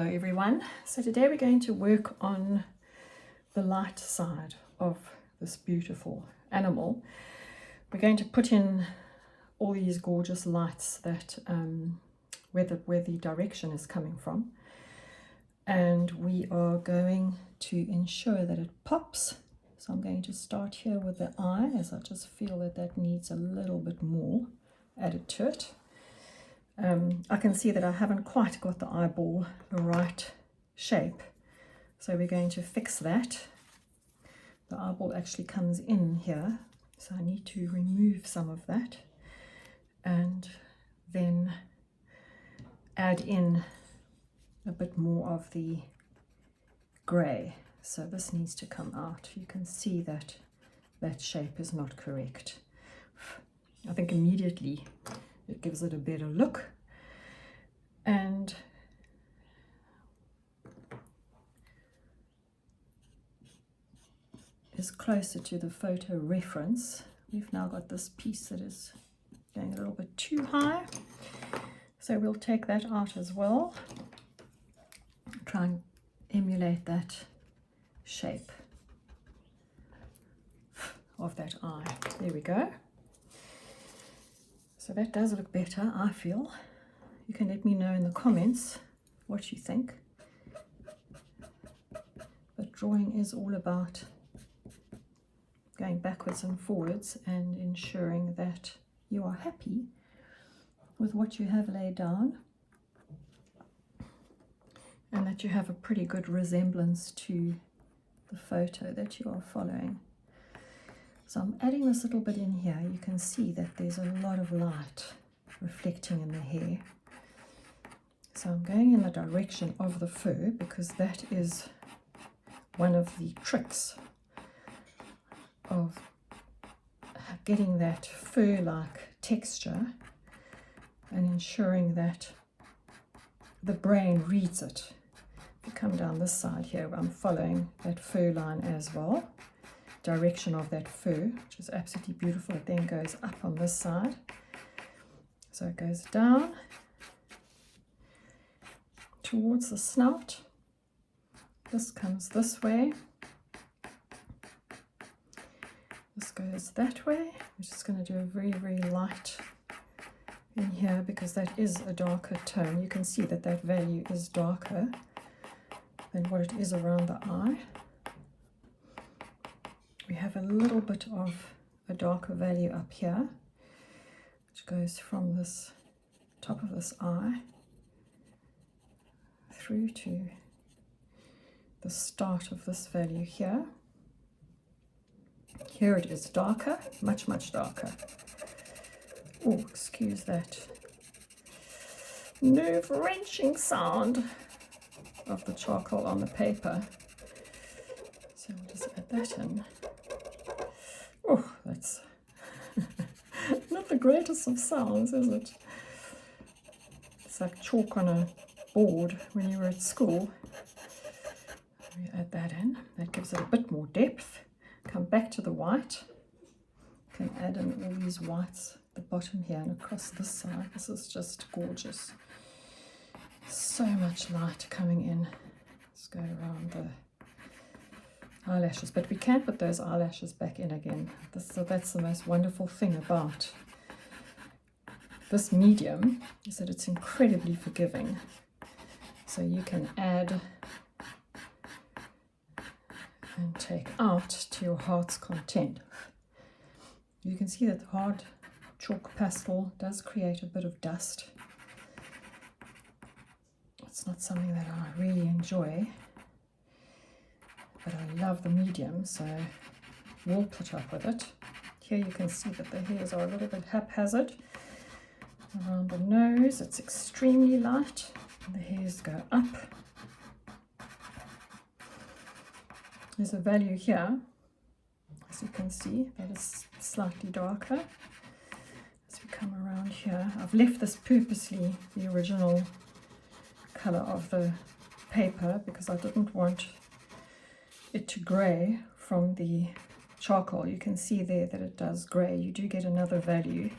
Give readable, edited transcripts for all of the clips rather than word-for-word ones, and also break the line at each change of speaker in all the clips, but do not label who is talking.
Hello everyone. So today we're going to work on the light side of this beautiful animal. We're going to put in all these gorgeous lights that where the direction is coming from, and we are going to ensure that it pops. So I'm going to start here with the eye, as I just feel that needs a little bit more added to it. I can see that I haven't quite got the eyeball the right shape, so we're going to fix that. The eyeball actually comes in here, so I need to remove some of that and then add in a bit more of the grey. So this needs to come out. You can see that that shape is not correct. I think immediately it gives it a better look, and is closer to the photo reference. We've now got this piece that is going a little bit too high, so we'll take that out as well. Try and emulate that shape of that eye. There we go. So that does look better, I feel. You can let me know in the comments what you think. But drawing is all about going backwards and forwards and ensuring that you are happy with what you have laid down, and that you have a pretty good resemblance to the photo that you are following. So I'm adding this little bit in here. You can see that there's a lot of light reflecting in the hair. So I'm going in the direction of the fur, because that is one of the tricks of getting that fur-like texture and ensuring that the brain reads it. If you come down this side here, I'm following that fur line as well. Direction of that fur, which is absolutely beautiful. It then goes up on this side, so it goes down towards the snout. This comes this way, this goes that way. I'm just going to do a very, very light in here, because that is a darker tone. You can see that that value is darker than what it is around the eye. We have a little bit of a darker value up here, which goes from this top of this eye through to the start of this value here. Here it is darker, much, much darker. Oh, excuse that nerve-wrenching sound of the charcoal on the paper. So we'll just add that in. Oh, that's not the greatest of sounds, is it? It's like chalk on a board when you were at school. We add that in. That gives it a bit more depth. Come back to the white. You can add in all these whites at the bottom here and across this side. This is just gorgeous. So much light coming in. Let's go around the eyelashes, but we can put those eyelashes back in again. So that's the most wonderful thing about this medium, is that it's incredibly forgiving. So you can add and take out to your heart's content. You can see that the hard chalk pastel does create a bit of dust. It's not something that I really enjoy, but I love the medium, so we'll put up with it. Here you can see that the hairs are a little bit haphazard. Around the nose it's extremely light, and the hairs go up. There's a value here, as you can see, that is slightly darker. As we come around here, I've left this purposely the original color of the paper, because I didn't want it to grey from the charcoal. You can see there that it does grey. You do get another value,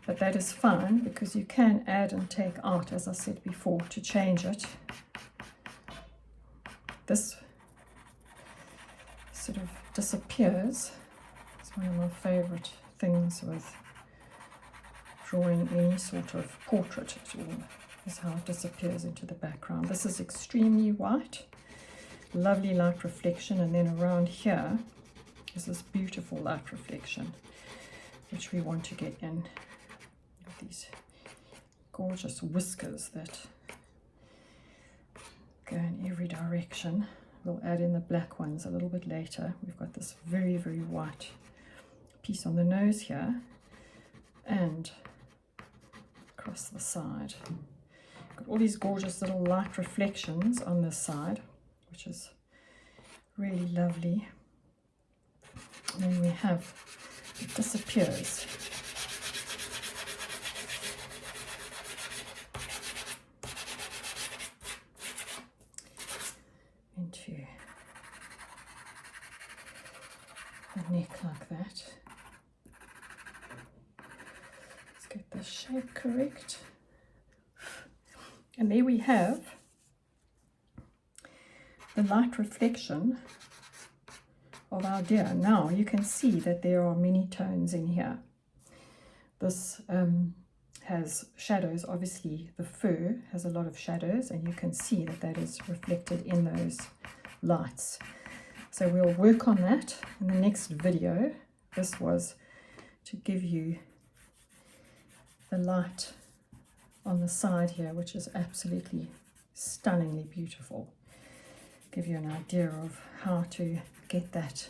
but that is fine, because you can add and take out, as I said before, to change it. this sort of disappears. It's one of my favorite things with drawing any sort of portrait at all, is how it disappears into the background. This is extremely white, lovely light reflection, and then around here is this beautiful light reflection, which we want to get in with these gorgeous whiskers that go in every direction. We'll add in the black ones a little bit later. We've got this very, very white piece on the nose here and across the side. Got all these gorgeous little light reflections on this side, which is really lovely. And then we have, it disappears. Into the neck like that. Let's get the shape correct. And there we have the light reflection of our deer. Now you can see that there are many tones in here. This has shadows. Obviously the fur has a lot of shadows, and you can see that that is reflected in those lights. So we'll work on that in the next video. This was to give you the light on the side here, which is absolutely stunningly beautiful. Give you an idea of how to get that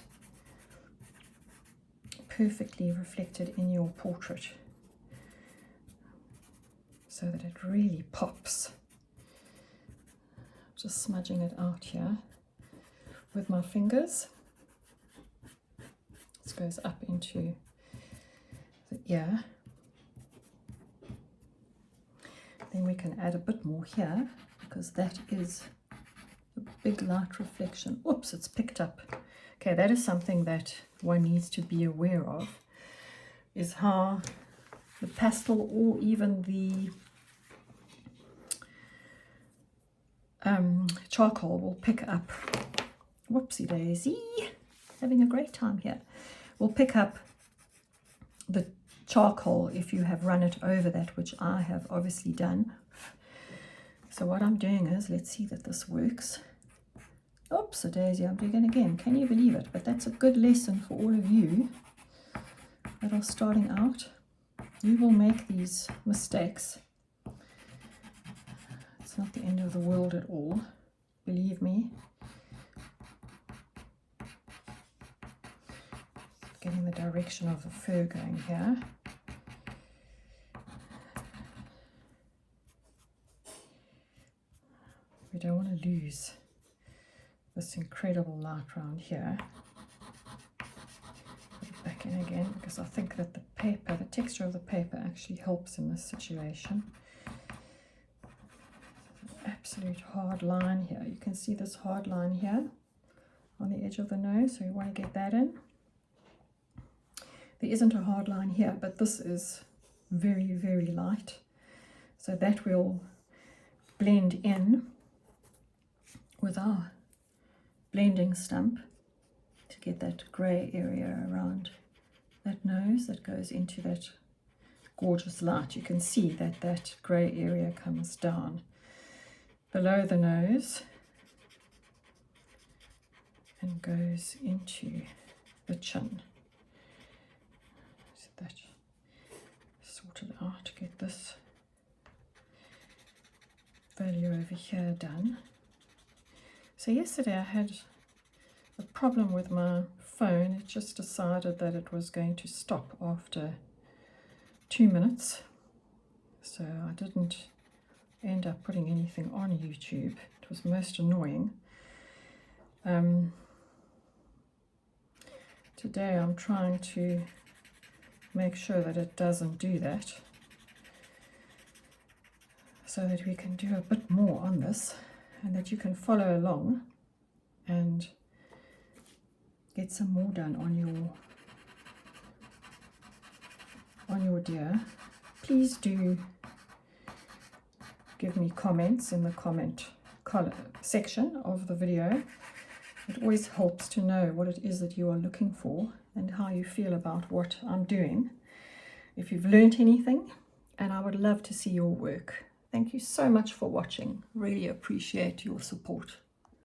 perfectly reflected in your portrait so that it really pops. Just smudging it out here with my fingers. This goes up into the ear. Then we can add a bit more here, because that is a big light reflection. Oops, it's picked up. Okay, that is something that one needs to be aware of, is how the pastel or even the charcoal will pick up. Whoopsie daisy, having a great time here. Will pick up the charcoal if you have run it over that, which I have obviously done. So what I'm doing is, let's see that this works. Oops, a daisy, I'm doing it again. Can you believe it? But that's a good lesson for all of you that are starting out. You will make these mistakes. It's not the end of the world at all, believe me. Getting the direction of the fur going here. We don't want to lose this incredible light round here. Put it back in again, because I think that the paper, the texture of the paper actually helps in this situation. Absolute hard line here. You can see this hard line here on the edge of the nose, so you want to get that in. There isn't a hard line here, but this is very, very light, so that will blend in with our blending stump to get that grey area around that nose that goes into that gorgeous light. You can see that that grey area comes down below the nose and goes into the chin. So that sorted out to get this value over here done. So yesterday I had a problem with my phone. It just decided that it was going to stop after 2 minutes. So I didn't end up putting anything on YouTube. It was most annoying. Today I'm trying to make sure that it doesn't do that, so that we can do a bit more on this and that you can follow along and get some more done on your deer. Please do give me comments in the comment section of the video. It always helps to know what it is that you are looking for and how you feel about what I'm doing. If you've learnt anything, and I would love to see your work. Thank you so much for watching. Really appreciate your support.